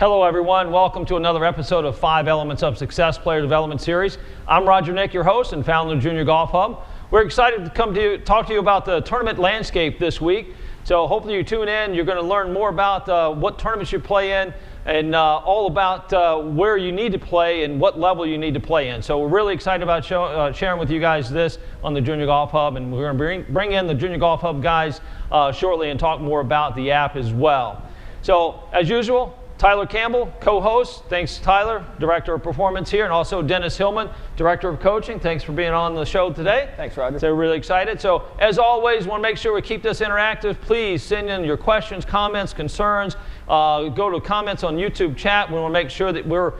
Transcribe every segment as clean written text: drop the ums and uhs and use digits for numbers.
Hello everyone, welcome to another episode of 5 Elements of Success Player Development Series. I'm Roger Nick, your host and founder of Junior Golf Hub. We're excited to come to you, talk to you about the tournament landscape this week. So hopefully you tune in, you're going to learn more about what tournaments you play in and all about where you need to play and what level you need to play in. So we're really excited about sharing with you guys this on the Junior Golf Hub, and we're going to bring in the Junior Golf Hub guys shortly and talk more about the app as well. So as usual, Tyler Campbell, co-host. Thanks, Tyler, Director of Performance here, and also Dennis Hillman, Director of Coaching. Thanks for being on the show today. Thanks, Roger. So we're really excited. So as always, want to make sure we keep this interactive. Please send in your questions, comments, concerns. Go to comments on YouTube chat. We want to make sure that we're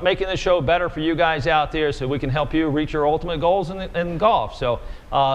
making this show better for you guys out there so we can help you reach your ultimate goals in golf. So,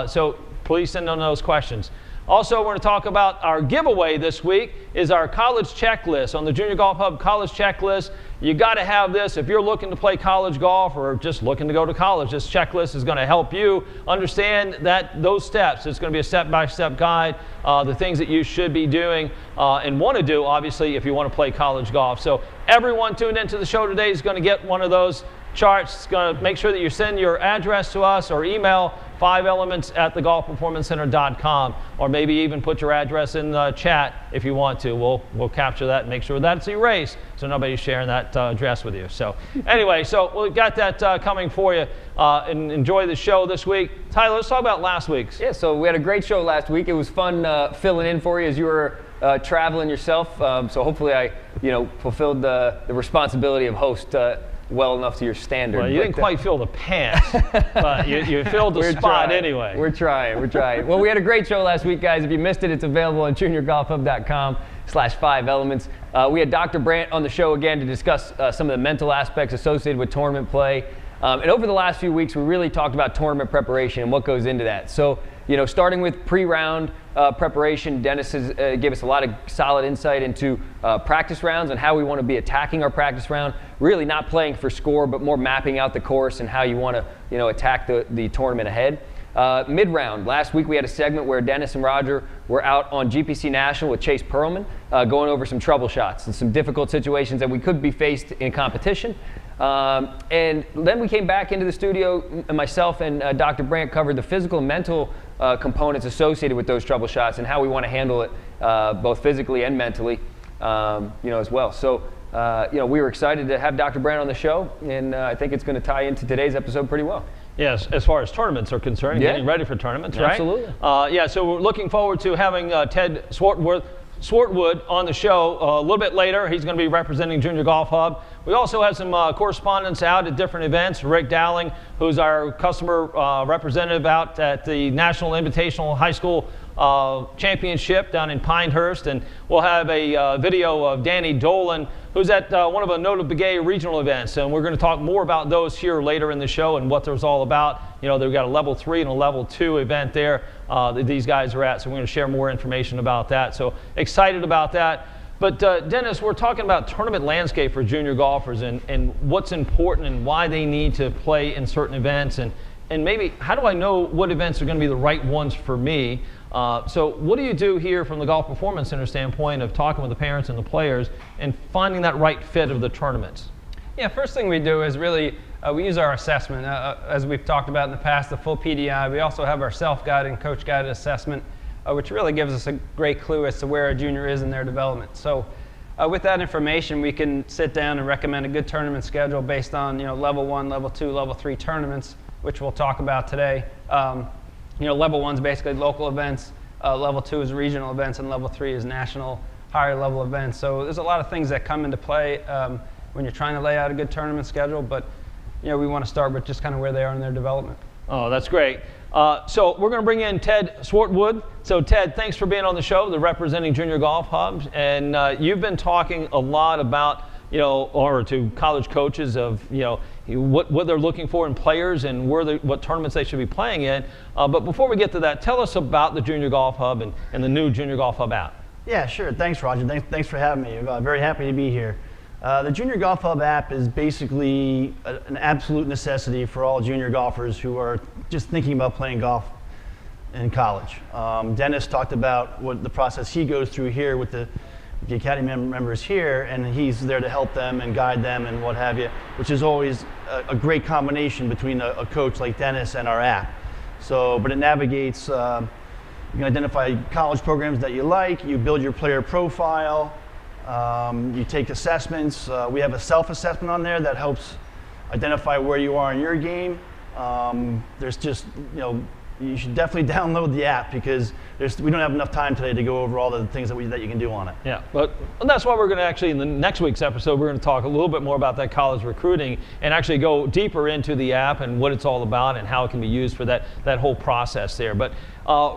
so please send in those questions. Also, we're going to talk about our giveaway this week is our college checklist. On the Junior Golf Hub college checklist, you got to have this. If you're looking to play college golf or just looking to go to college, this checklist is going to help you understand those steps. It's going to be a step-by-step guide, the things that you should be doing and want to do, obviously, if you want to play college golf. So everyone tuned into the show today is going to get one of those charts. It's going to make sure that you send your address to us or email 5elements@thegolfperformancecenter.com, or maybe even put your address in the chat if you want to. We'll capture that and make sure that's erased so nobody's sharing that address with you. So anyway, so we've got that coming for you, and enjoy the show this week. Tyler, let's talk about last week's. Yeah, so we had a great show last week. It was fun filling in for you as you were traveling yourself. So hopefully I fulfilled the responsibility of host well enough to your standard. Well, you didn't quite fill the pants, but you filled the spot anyway. We're trying. Well, we had a great show last week, guys. If you missed it, it's available on juniorgolfhub.com/5elements. We had Dr. Brandt on the show again to discuss some of the mental aspects associated with tournament play. And over the last few weeks, we really talked about tournament preparation and what goes into that. So, starting with pre-round preparation, Dennis gave us a lot of solid insight into practice rounds and how we want to be attacking our practice round. Really not playing for score, but more mapping out the course and how you want to, attack the tournament ahead. Mid-round, last week we had a segment where Dennis and Roger were out on GPC National with Chase Perlman, going over some trouble shots and some difficult situations that we could be faced in competition. And then we came back into the studio, and myself and Dr. Brandt covered the physical and mental components associated with those trouble shots and how we want to handle it both physically and mentally, as well. So, we were excited to have Dr. Brandt on the show, and I think it's going to tie into today's episode pretty well. Yes, as far as tournaments are concerned, getting ready for tournaments, right? Absolutely. So we're looking forward to having Ted Swartwood on the show a little bit later. He's going to be representing Junior Golf Hub. We also have some correspondents out at different events. Rick Dowling, who's our customer representative out at the National Invitational High School Championship down in Pinehurst, and we'll have a video of Danny Dolan, who's at one of the Notah Begay regional events, and we're going to talk more about those here later in the show and what there's all about. They've got a level 3 and a level 2 event there that these guys are at, so we're going to share more information about that. So excited about that. But Dennis, we're talking about tournament landscape for junior golfers and what's important and why they need to play in certain events, and maybe how do I know what events are going to be the right ones for me? So what do you do here from the Golf Performance Center standpoint of talking with the parents and the players and finding that right fit of the tournaments? Yeah, first thing we do is really we use our assessment. As we've talked about in the past, the full PDI. We also have our self-guided and coach-guided assessment, which really gives us a great clue as to where a junior is in their development. So with that information, we can sit down and recommend a good tournament schedule based on level 1, level 2, level 3 tournaments, which we'll talk about today. Level 1 is basically local events, level 2 is regional events, and level 3 is national higher level events. So there's a lot of things that come into play when you're trying to lay out a good tournament schedule, but we want to start with just kind of where they are in their development. Oh, that's great. So we're going to bring in Ted Swartwood. So Ted, thanks for being on the show, representing Junior Golf Hubs, and you've been talking a lot about or to college coaches of what they're looking for in players and what tournaments they should be playing in. But before we get to that, tell us about the Junior Golf Hub and the new Junior Golf Hub app. Yeah, sure. Thanks, Roger. Thanks for having me. I'm very happy to be here. The Junior Golf Hub app is basically an absolute necessity for all junior golfers who are just thinking about playing golf in college. Dennis talked about what the process he goes through here with the academy members here, and he's there to help them and guide them and what have you, which is always a great combination between a coach like Dennis and our app. So, but it navigates, you can identify college programs that you like, you build your player profile, you take assessments. We have a self-assessment on there that helps identify where you are in your game. There's just, you should definitely download the app because we don't have enough time today to go over all the things that you can do on it. Yeah, but that's why we're going to actually, in the next week's episode, we're going to talk a little bit more about that college recruiting and actually go deeper into the app and what it's all about and how it can be used for that whole process there. But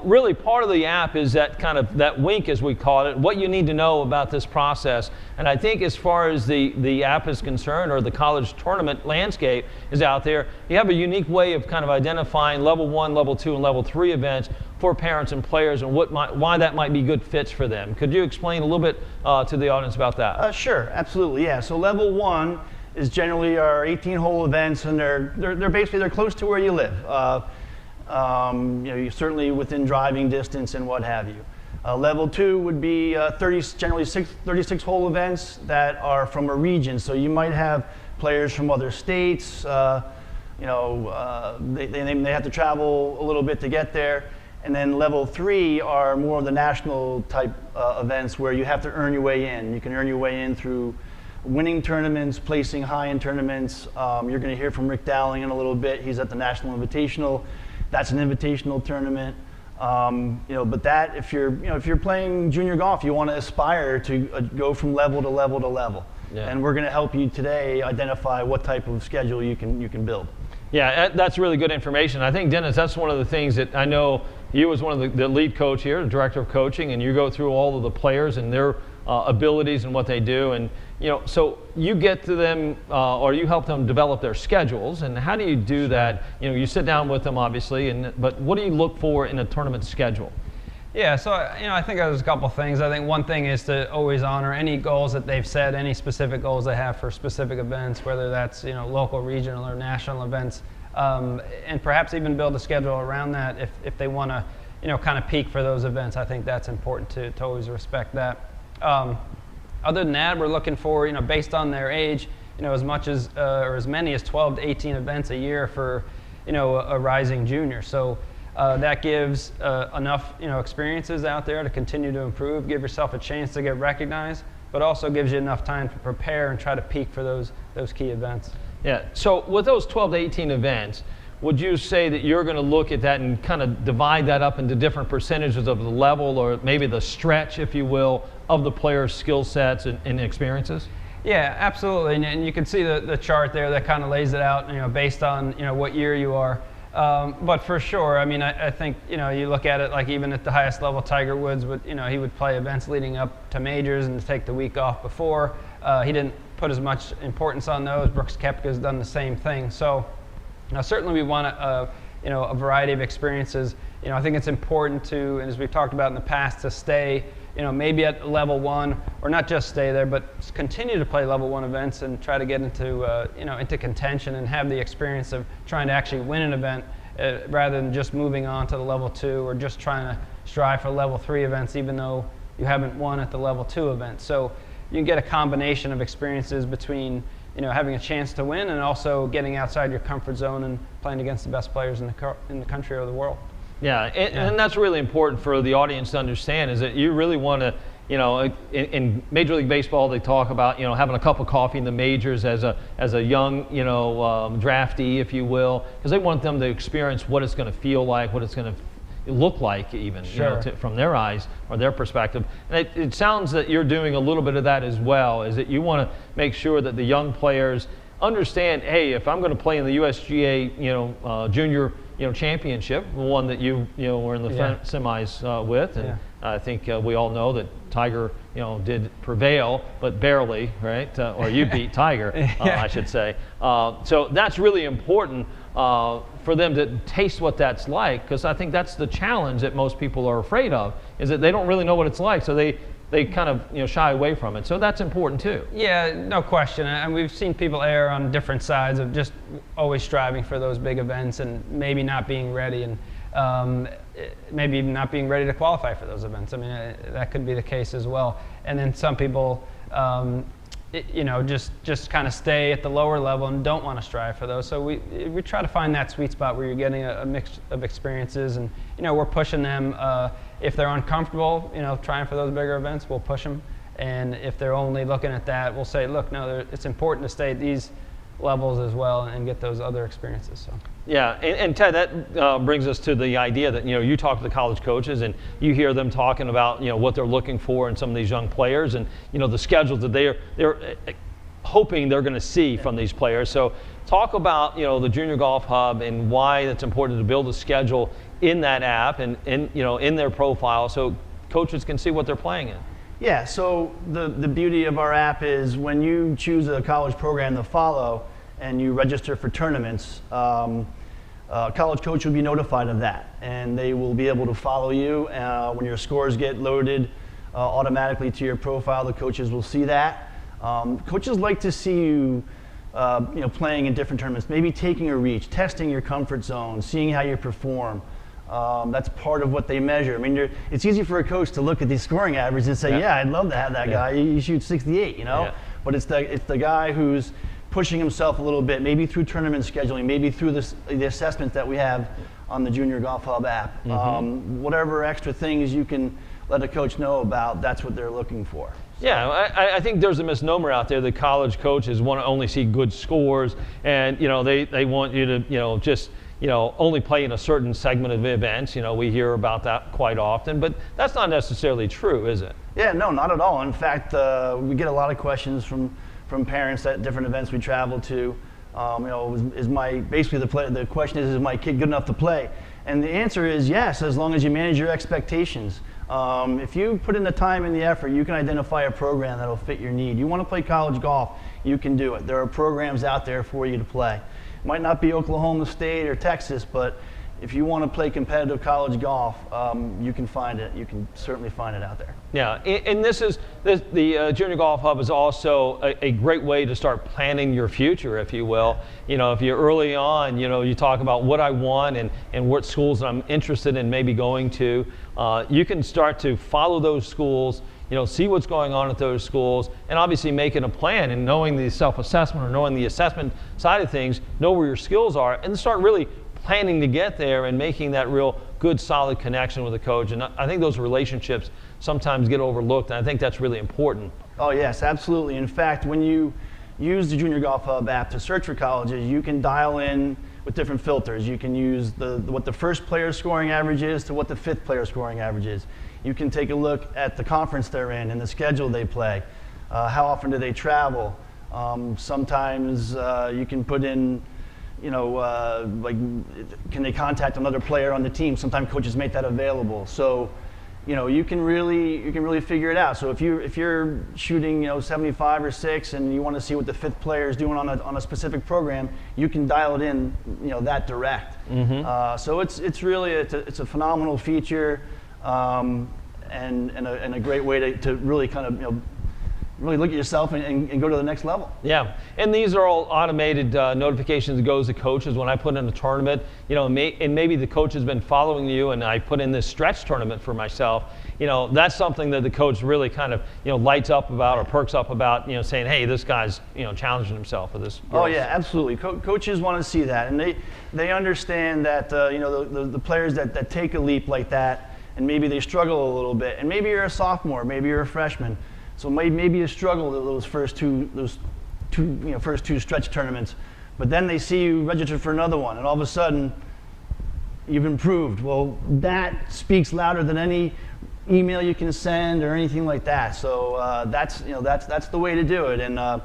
really part of the app is that kind of that wink, as we call it, what you need to know about this process. And I think as far as the app is concerned, or the college tournament landscape is out there, you have a unique way of kind of identifying level 1, level 2, and level 3 events for parents and players and why that might be good fits for them. Could you explain a little bit to the audience about that? Sure, absolutely, yeah. So level 1 is generally our 18-hole events, and they're basically close to where you live. You're certainly within driving distance and what have you. Level 2 would be generally 36-hole events that are from a region. So you might have players from other states. They have to travel a little bit to get there. And then level 3 are more of the national type events where you have to earn your way in. You can earn your way in through winning tournaments, placing high in tournaments. You're going to hear from Rick Dowling in a little bit. He's at the National Invitational. That's an invitational tournament. But that, if you're playing junior golf, you want to aspire to go from level to level to level. Yeah. And we're going to help you today identify what type of schedule you can build. Yeah, that's really good information. I think, Dennis, that's one of the things that I know you as one of the lead coach here, the director of coaching, and you go through all of the players and their abilities and what they do. And, so you get to them or you help them develop their schedules. And how do you do that? You sit down with them, obviously, but what do you look for in a tournament schedule? Yeah, so I think there's a couple things. I think one thing is to always honor any goals that they've set, any specific goals they have for specific events, whether that's local, regional, or national events, and perhaps even build a schedule around that if they want to kind of peak for those events. I think that's important to always respect that. Other than that, we're looking for based on their age, as much as or as many as 12 to 18 events a year for a rising junior. So. That gives enough experiences out there to continue to improve, give yourself a chance to get recognized, but also gives you enough time to prepare and try to peak for those key events. Yeah, so with those 12 to 18 events, would you say that you're going to look at that and kind of divide that up into different percentages of the level, or maybe the stretch, if you will, of the player's skill sets and experiences? Yeah, absolutely, and you can see the chart there that kind of lays it out, based on what year you are. But for sure, I think, you look at it like even at the highest level, Tiger Woods would, he would play events leading up to majors and take the week off before. He didn't put as much importance on those. Brooks Koepka's done the same thing. So, certainly we want a variety of experiences. I think it's important to, and as we've talked about in the past, to stay, maybe at level 1, or not just stay there, but continue to play level 1 events and try to get into, into contention and have the experience of trying to actually win an event rather than just moving on to the level 2 or just trying to strive for level 3 events, even though you haven't won at the level 2 event. So you can get a combination of experiences between, having a chance to win and also getting outside your comfort zone and playing against the best players in the country or the world. Yeah, and that's really important for the audience to understand, is that you really want to, in Major League Baseball, they talk about, having a cup of coffee in the majors as a young, draftee, if you will, because they want them to experience what it's going to feel like, what it's going to look like, even, sure. From their eyes or their perspective. And it sounds that you're doing a little bit of that as well, is that you want to make sure that the young players understand, hey, if I'm going to play in the USGA, junior, championship, the one that you were in the semis with, and I think we all know that Tiger, did prevail, but barely, right? Or you beat Tiger, I should say. So that's really important for them to taste what that's like, because I think that's the challenge that most people are afraid of, is that they don't really know what it's like, so they kind of shy away from it. So that's important too. Yeah, no question. And we've seen people err on different sides of just always striving for those big events and maybe not being ready. And maybe not being ready to qualify for those events. I mean, that could be the case as well. And then some people, you know, just kind of stay at the lower level and don't want to strive for those. So we try to find that sweet spot where you're getting a mix of experiences, and you know, we're pushing them. If they're uncomfortable, you know, trying for those bigger events, we'll push them. And if they're only looking at that, we'll say, look, no, it's important to stay at these levels as well and get those other experiences. So. Yeah, and Ted, that brings us to the idea that, you know, you talk to the college coaches and you hear them talking about, you know, what they're looking for in some of these young players and, you know, the schedules that they're hoping they're going to see from these players. So talk about, you know, the Junior Golf Hub and why it's important to build a schedule in that app and you know, in their profile so coaches can see what they're playing in. Yeah, so the beauty of our app is when you choose a college program to follow and you register for tournaments, a college coach will be notified of that, and they will be able to follow you. When your scores get loaded automatically to your profile, the coaches will see that. Coaches like to see you, you know, playing in different tournaments, maybe taking a reach, testing your comfort zone, seeing how you perform. That's part of what they measure. I mean, it's easy for a coach to look at the scoring average and say, yeah, I'd love to have that guy. He shoots 68, you know? Yeah. But it's the guy who's pushing himself a little bit, maybe through tournament scheduling, maybe through the assessments that we have on the Junior Golf Hub app. Mm-hmm. Whatever extra things you can let a coach know about, that's what they're looking for. Yeah, I think there's a misnomer out there that college coaches want to only see good scores, and you know they want you to, you know, just, you know, only play in a certain segment of events. You know, we hear about that quite often, but that's not necessarily true, is it? Yeah, no, not at all. In fact, we get a lot of questions from parents at different events we travel to. You know, basically the question is my kid good enough to play? And the answer is yes, as long as you manage your expectations. If you put in the time and the effort, you can identify a program that'll fit your need. You want to play college golf, you can do it. There are programs out there for you to play. It might not be Oklahoma State or Texas, but if you want to play competitive college golf, you can find it. You can certainly find it out there. Yeah, and the Junior Golf Hub is also a great way to start planning your future, if you will. You know, if you're early on, you know, you talk about what I want and what schools I'm interested in maybe going to. You can start to follow those schools, you know, see what's going on at those schools, and obviously making a plan and knowing the self-assessment or knowing the assessment side of things, know where your skills are, and start really planning to get there and making that real good, solid connection with the coach. And I think those relationships sometimes get overlooked, and I think that's really important. Oh, yes, absolutely. In fact, when you use the Junior Golf Hub app to search for colleges, you can dial in with different filters. You can use what the first player's scoring average is to what the fifth player's scoring average is. You can take a look at the conference they're in and the schedule they play. How often do they travel? Sometimes you can put in, you know, like, can they contact another player on the team? Sometimes coaches make that available. So, you know, you can really figure it out. So if you're shooting, you know, 75 or 6 and you want to see what the fifth player is doing on a specific program, you can dial it in, you know, that direct. Mm-hmm. So it's really a phenomenal feature, and a great way to really kind of, you know, really look at yourself and go to the next level. Yeah, and these are all automated notifications that goes to coaches when I put in a tournament. You know, and maybe the coach has been following you, and I put in this stretch tournament for myself. You know, that's something that the coach really kind of, you know, lights up about or perks up about. You know, saying, hey, this guy's, you know, challenging himself for this. Oh yeah, absolutely. Coaches want to see that, and they understand that you know, the players that take a leap like that, and maybe they struggle a little bit, and maybe you're a sophomore, maybe you're a freshman. So maybe you struggle those first two stretch tournaments, but then they see you register for another one, and all of a sudden you've improved. Well, that speaks louder than any email you can send or anything like that. So that's the way to do it. And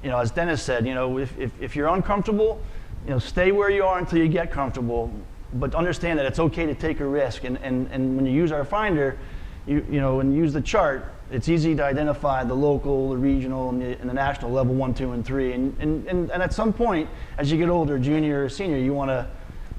you know, as Dennis said, you know, if you're uncomfortable, you know, stay where you are until you get comfortable, but understand that it's okay to take a risk. And when you use our finder, you know, and use the chart, it's easy to identify the local, the regional, and the national level 1, 2, and 3. And at some point, as you get older, junior or senior, you want to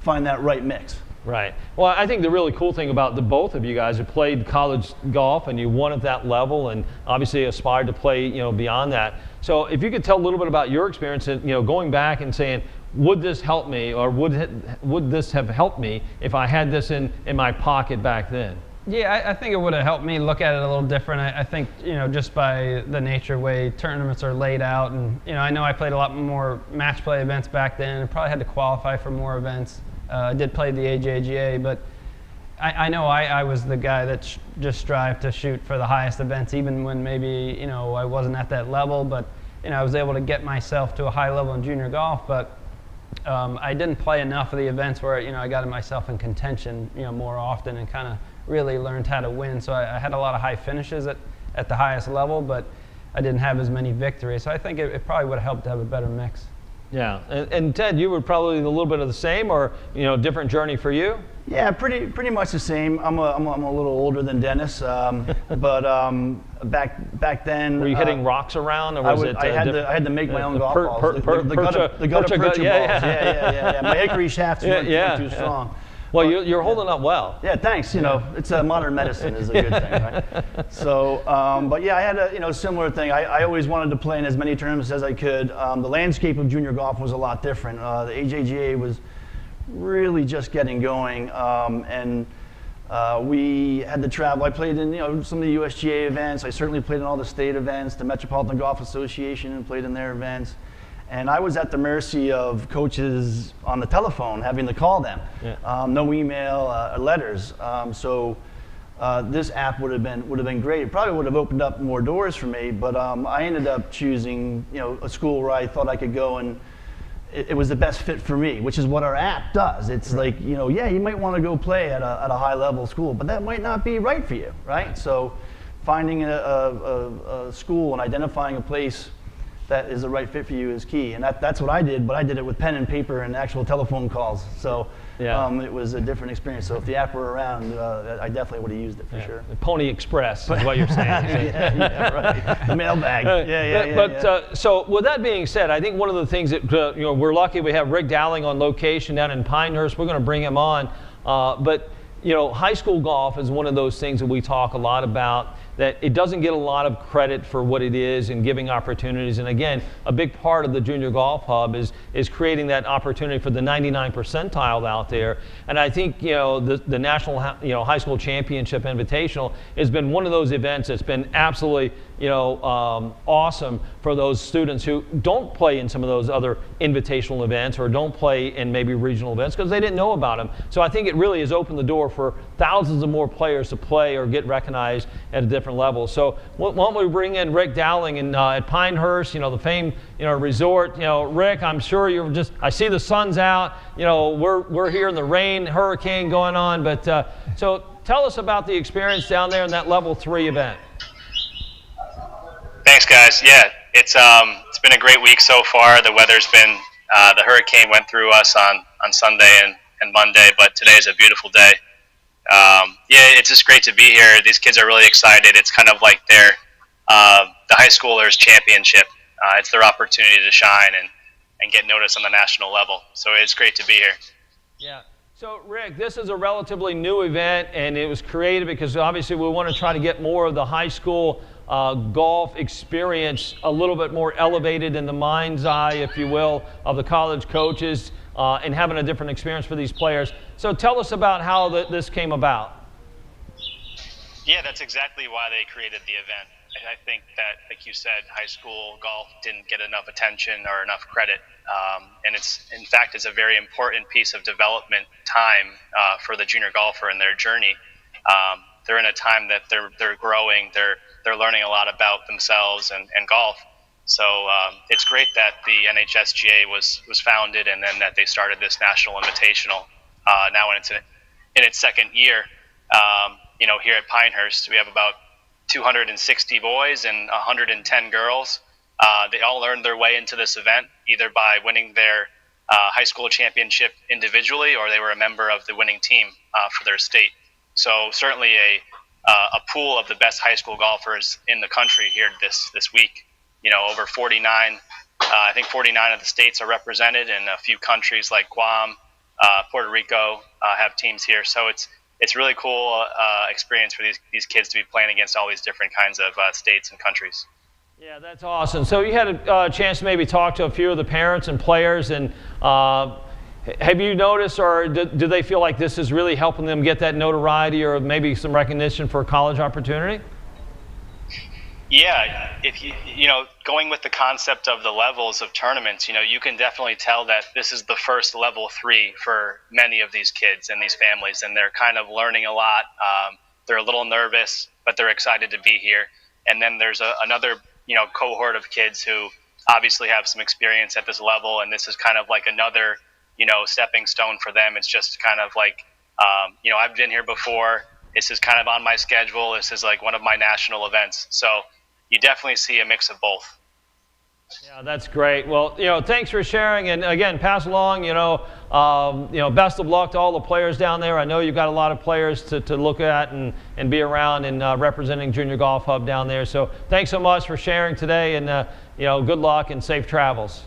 find that right mix. Right. Well, I think the really cool thing about the both of you guys who played college golf and you won at that level and obviously aspired to play, beyond that. So if you could tell a little bit about your experience and, going back and saying, would this help me, or would this have helped me if I had this in my pocket back then? Yeah, I think it would have helped me look at it a little different. I think, just by the nature way tournaments are laid out, and, I know I played a lot more match play events back then and probably had to qualify for more events. I did play the AJGA, but I know I was the guy that just strived to shoot for the highest events, even when maybe, I wasn't at that level, but, I was able to get myself to a high level in junior golf, but I didn't play enough of the events where, I got myself in contention, more often and kind of really learned how to win. So I had a lot of high finishes at the highest level, but I didn't have as many victories. So I think it probably would have helped to have a better mix. Yeah, and Ted, you were probably a little bit of the same, or different journey for you? Yeah, pretty much the same. I'm a little older than Dennis, but back then. Were you hitting rocks around, or was it? I had to make my own golf balls. The gutter percha balls. Yeah. My hickory shafts weren't too strong. Well, you're holding up well. Yeah, thanks. It's modern medicine is a good thing, right? So, but yeah, I had a similar thing. I always wanted to play in as many tournaments as I could. The landscape of junior golf was a lot different. The AJGA was really just getting going, and we had to travel. I played in some of the USGA events. I certainly played in all the state events, the Metropolitan Golf Association, and played in their events. And I was at the mercy of coaches on the telephone, having to call them. Yeah. No email, letters. So this app would have been great. It probably would have opened up more doors for me. But I ended up choosing a school where I thought I could go, and it was the best fit for me, which is what our app does. It's like you might want to go play at a high level school, but that might not be right for you, right? So finding a school and identifying a place that is the right fit for you is key, and that's what I did. But I did it with pen and paper and actual telephone calls. So it was a different experience. So if the app were around, I definitely would have used it for sure. The Pony Express is what you're saying. yeah, right. The mailbag. But so with that being said, I think one of the things that we're lucky we have Rick Dowling on location down in Pinehurst. We're going to bring him on, but high school golf is one of those things that we talk a lot about, that it doesn't get a lot of credit for what it is and giving opportunities. And again, a big part of the Junior Golf Hub is creating that opportunity for the 99 percentile out there. And I think the National High School Championship Invitational has been one of those events that's been absolutely awesome for those students who don't play in some of those other invitational events or don't play in maybe regional events because they didn't know about them. So I think it really has opened the door for thousands of more players to play or get recognized at a different level. So why don't we bring in Rick Dowling at Pinehurst, the famed resort. Rick, I'm sure you're I see the sun's out. We're here in the rain, hurricane going on. But so tell us about the experience down there in that level 3 event. Thanks, guys. Yeah, it's been a great week so far. The weather's been the hurricane went through us on Sunday and Monday, but today is a beautiful day. It's just great to be here. These kids are really excited. It's kind of like their the high schoolers championship. It's their opportunity to shine and get noticed on the national level. So it's great to be here. Yeah. So Rick, this is a relatively new event, and it was created because obviously we want to try to get more of the high school golf experience a little bit more elevated in the mind's eye, if you will, of the college coaches and having a different experience for these players. So tell us about how this came about. Yeah, that's exactly why they created the event. I think that, like you said, high school golf didn't get enough attention or enough credit. And in fact, it's a very important piece of development time for the junior golfer in their journey. They're in a time that they're growing, they're learning a lot about themselves and golf. So it's great that the NHSGA was founded and then that they started this National Invitational now in its second year. Here at Pinehurst, we have about 260 boys and 110 girls. They all earned their way into this event either by winning their high school championship individually or they were a member of the winning team for their state. So certainly a pool of the best high school golfers in the country here this week. Over 49, I think 49 of the states are represented, and a few countries like Guam, Puerto Rico have teams here. So it's really cool experience for these kids to be playing against all these different kinds of states and countries. Yeah, that's awesome. So you had a chance to maybe talk to a few of the parents and players, and have you noticed, or do they feel like this is really helping them get that notoriety or maybe some recognition for a college opportunity? Yeah, if you know, going with the concept of the levels of tournaments, you know, you can definitely tell that this is the first level 3 for many of these kids and these families, and they're kind of learning a lot. They're a little nervous, but they're excited to be here. And then there's another, you know, cohort of kids who obviously have some experience at this level, and this is kind of like another, you know, stepping stone for them. It's just kind of like, you know, I've been here before. This is kind of on my schedule. This is like one of my national events. So you definitely see a mix of both. Yeah, that's great. Well, you know, thanks for sharing, and again, pass along, you know, best of luck to all the players down there. I know you've got a lot of players to look at and be around and representing Junior Golf Hub down there. So thanks so much for sharing today, and you know, good luck and safe travels.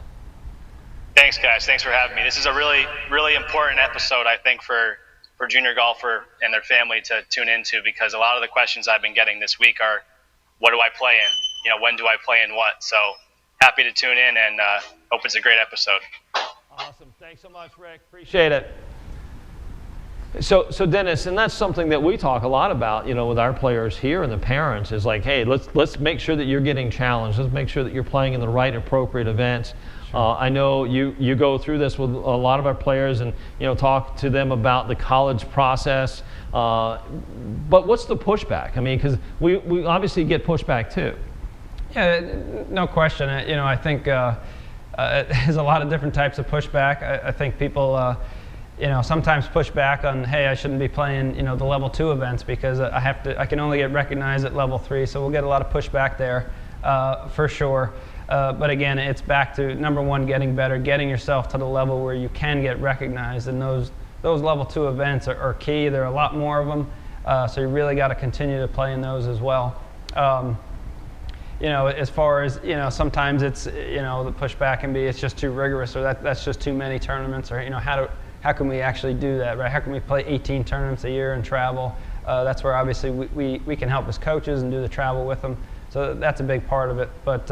Thanks, guys. Thanks for having me. This is a really, really important episode, I think, for junior golfer and their family to tune into, because a lot of the questions I've been getting this week are, what do I play in? You know, when do I play in what? So happy to tune in, and hope it's a great episode. Awesome. Thanks so much, Rick. Appreciate it. So Dennis, and that's something that we talk a lot about, you know, with our players here and the parents, is like, hey, let's make sure that you're getting challenged. Let's make sure that you're playing in the right, appropriate events. Sure. I know you go through this with a lot of our players, and you know, talk to them about the college process. But what's the pushback? I mean, because we obviously get pushback too. Yeah, no question. You know, I think there's a lot of different types of pushback. I think people, you know, sometimes push back on, hey, I shouldn't be playing, you know, the level 2 events because I can only get recognized at level 3. So we'll get a lot of pushback there, for sure. But again, it's back to number 1, getting better, getting yourself to the level where you can get recognized, and those level 2 events are key. There are a lot more of them, so you really got to continue to play in those as well. You know, as far as, you know, sometimes it's, you know, the pushback can be it's just too rigorous, or that's just too many tournaments, or, you know, how can we actually do that, right? How can we play 18 tournaments a year and travel? That's where obviously we can help as coaches and do the travel with them. So that's a big part of it. But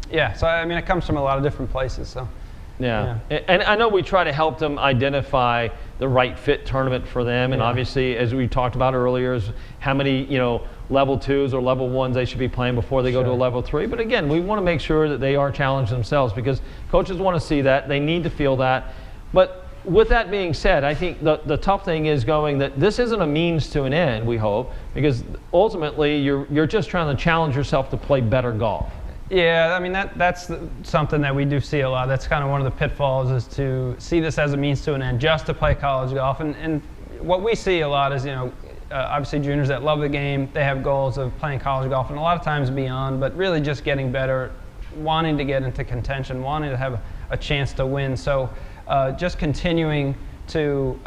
yeah, so I mean, it comes from a lot of different places. So. Yeah, and I know we try to help them identify the right fit tournament for them, and obviously, as we talked about earlier, is how many, you know, level 2s or level 1s they should be playing before they go to a level 3. But again, we want to make sure that they are challenged themselves, because coaches want to see that, they need to feel that. But with that being said, I think the tough thing is going that this isn't a means to an end, we hope, because ultimately you're just trying to challenge yourself to play better golf. Yeah, I mean, that's something that we do see a lot. That's kind of one of the pitfalls, is to see this as a means to an end, just to play college golf. And what we see a lot is, you know, obviously juniors that love the game, they have goals of playing college golf, and a lot of times beyond, but really just getting better, wanting to get into contention, wanting to have a chance to win. So just continuing to,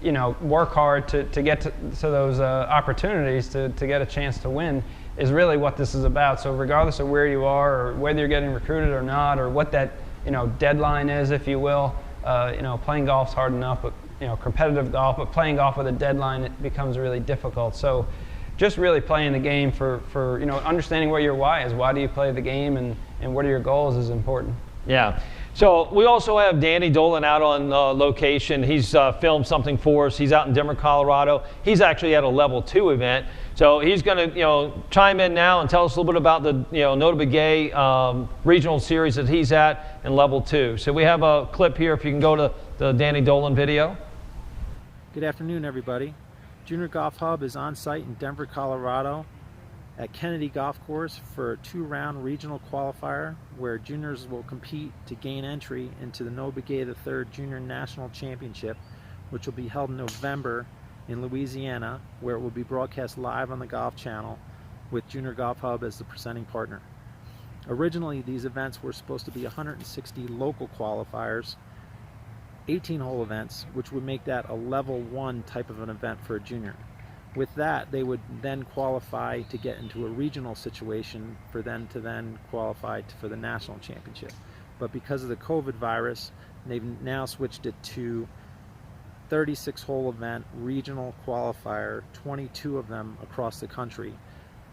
you know, work hard to get to those opportunities to get a chance to win is really what this is about. So regardless of where you are, or whether you're getting recruited or not, or what that, you know, deadline is, if you will, you know, playing golf's hard enough, but, you know, competitive golf, but playing golf with a deadline, it becomes really difficult. So just really playing the game for you know, understanding what your why is. Why do you play the game, and what are your goals is important. Yeah. So we also have Danny Dolan out on location. He's filmed something for us. He's out in Denver, Colorado. He's actually at a level 2 event. So he's going to, you know, chime in now and tell us a little bit about the, you know, Notah Begay regional series that he's at in level 2. So we have a clip here, if you can go to the Danny Dolan video. Good afternoon, everybody. Junior Golf Hub is on site in Denver, Colorado at Kennedy Golf Course for a 2-round regional qualifier where juniors will compete to gain entry into the Notah Begay III Junior National Championship, which will be held in November in Louisiana, where it will be broadcast live on the Golf Channel with Junior Golf Hub as the presenting partner. Originally, these events were supposed to be 160 local qualifiers, 18-hole events, which would make that a level 1 type of an event for a junior. With that, they would then qualify to get into a regional situation for them to then qualify for the national championship. But because of the COVID virus, They've now switched it to 36-hole event, regional qualifier, 22 of them across the country.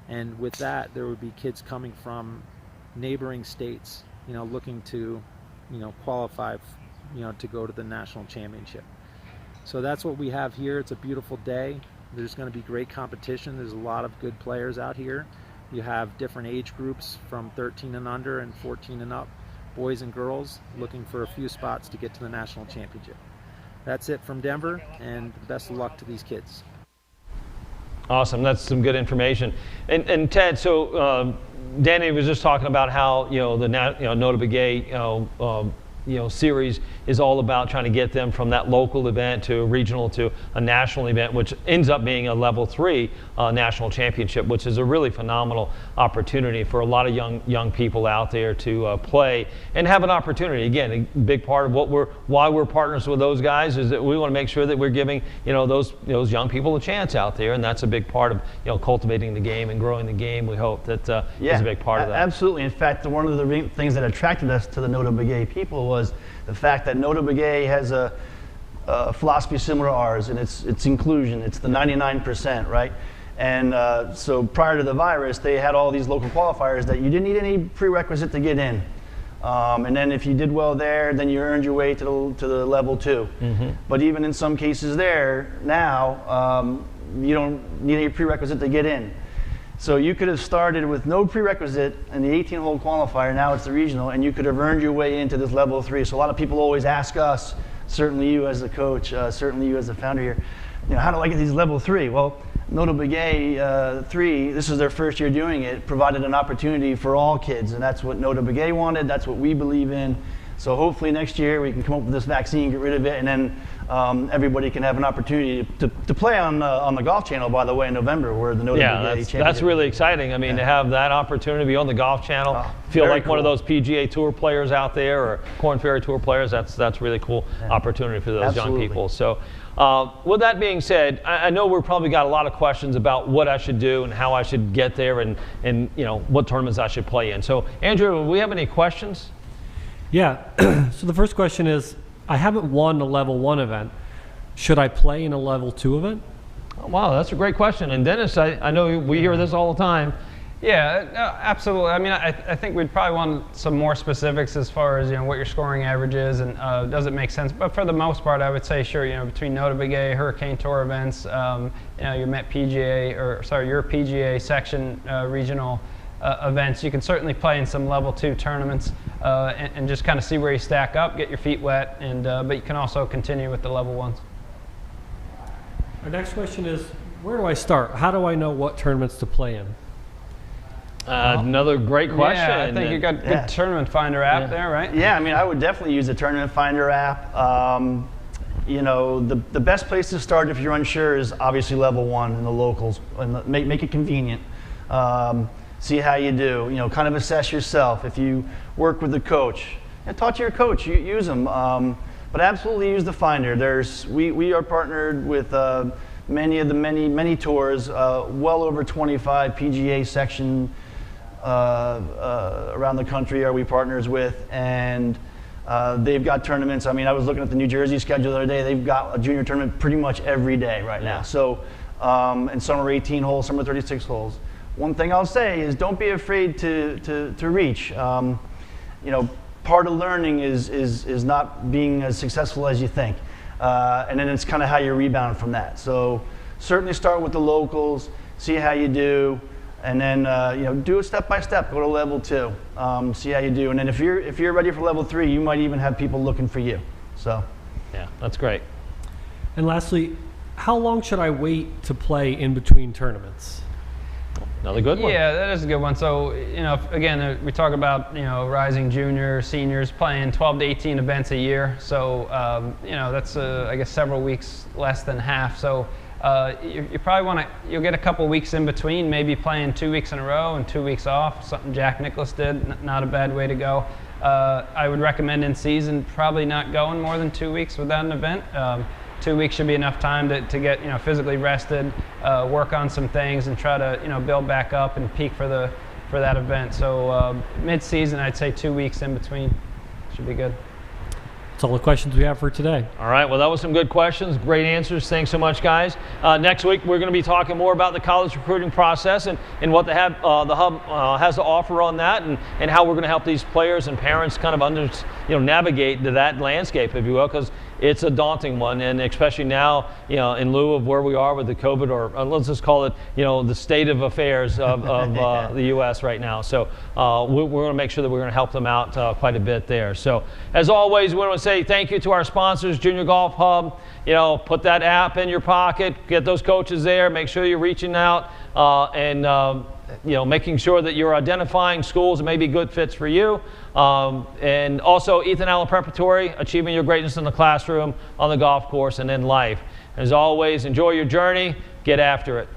And with that, there would be kids coming from neighboring states, looking to, qualify, to go to the national championship. So that's what we have here. It's a beautiful day. There's going to be great competition. There's a lot of good players out here. You have different age groups from 13 and under and 14 and up, boys and girls, looking for a few spots to get to the national championship. That's it from Denver, and best of luck to these kids. Awesome. That's some good information. And Ted, so Danny was just talking about how the Notah Begay series is all about trying to get them from that local event to a regional to a national event, which ends up being a level 3 national championship, which is a really phenomenal opportunity for a lot of young people out there to play and have an opportunity. Again, a big part of why we're partners with those guys is that we want to make sure that we're giving those young people a chance out there, and that's a big part of cultivating the game and growing the game. We hope that is a big part of that. Absolutely. In fact, one of the things that attracted us to the Notah Begay people was the fact that Notah Begay has a philosophy similar to ours, and it's inclusion. It's the 99%, right? And so prior to the virus, they had all these local qualifiers that you didn't need any prerequisite to get in. And then if you did well there, then you earned your way to the level 2. Mm-hmm. But even in some cases there, now, you don't need any prerequisite to get in. So you could have started with no prerequisite in the 18-hole qualifier, now it's the regional, and you could have earned your way into this level 3. So a lot of people always ask us, certainly you as the coach, certainly you as the founder here, how do I get these level 3? Well, Notah Begay 3, this is their first year doing it, provided an opportunity for all kids, and that's what Notah Begay wanted, that's what we believe in. So hopefully next year we can come up with this vaccine, get rid of it, and then everybody can have an opportunity to play on the Golf Channel, by the way, in November, where the Notah Begay Championship. That's really exciting. I mean, to have that opportunity to be on the Golf Channel, feel like one of those PGA Tour players out there or Korn Ferry Tour players, that's really cool opportunity for those young people. So with that being said, I know we've probably got a lot of questions about what I should do and how I should get there and what tournaments I should play in. So Andrew, do we have any questions? Yeah, so the first question is, I haven't won a level 1 event. Should I play in a level 2 event? Oh, wow, that's a great question. And Dennis, I know we hear this all the time. Yeah, absolutely. I mean, I think we'd probably want some more specifics as far as what your scoring average is and does it make sense. But for the most part, I would say sure. Between Notah Begay, Hurricane Tour events, your Met PGA your PGA section regional events, you can certainly play in some level 2 tournaments and just kind of see where you stack up, get your feet wet, and but you can also continue with the level 1s. Our next question is, where do I start? How do I know what tournaments to play in? Another great question. Yeah, I think you got good Tournament Finder app there, right? Yeah, I mean, I would definitely use the Tournament Finder app. The best place to start if you're unsure is obviously level 1 in the locals, and make it convenient. See how you do. Kind of assess yourself. If you work with the coach, talk to your coach. Use them, but absolutely use the Finder. We are partnered with many tours, well over 25 PGA section around the country are we partners with, and they've got tournaments. I mean, I was looking at the New Jersey schedule the other day. They've got a junior tournament pretty much every day right now. So, and some are 18 holes, some are 36 holes. One thing I'll say is don't be afraid to reach. Part of learning is not being as successful as you think. And then it's kind of how you rebound from that. So certainly start with the locals, see how you do, and then do it step by step. Go to level 2, see how you do, and then if you're ready for level 3, you might even have people looking for you. So yeah, that's great. And lastly, how long should I wait to play in between tournaments? Another good one. Yeah, that is a good one. So, again, we talk about, rising juniors, seniors playing 12 to 18 events a year. So, that's, I guess, several weeks less than half. So, you probably you'll get a couple weeks in between, maybe playing 2 weeks in a row and 2 weeks off, something Jack Nicklaus did, not a bad way to go. I would recommend in season probably not going more than 2 weeks without an event. 2 weeks should be enough time to get physically rested, work on some things, and try to build back up and peak for that event. So mid-season, I'd say 2 weeks in between should be good. That's all the questions we have for today. All right, well, that was some good questions, great answers. Thanks so much, guys. Next week, we're going to be talking more about the college recruiting process and what the Hub has to offer on that, and how we're going to help these players and parents kind of navigate to that landscape, if you will, because it's a daunting one, and especially now, in lieu of where we are with the COVID, or let's just call it, the state of affairs of the U.S. right now. So we're going to make sure that we're going to help them out quite a bit there. So as always, we want to say thank you to our sponsors, Junior Golf Hub. Put that app in your pocket, get those coaches there, make sure you're reaching out and making sure that you're identifying schools that may be good fits for you. And also Ethan Allen Preparatory, achieving your greatness in the classroom, on the golf course, and in life. As always, enjoy your journey, get after it.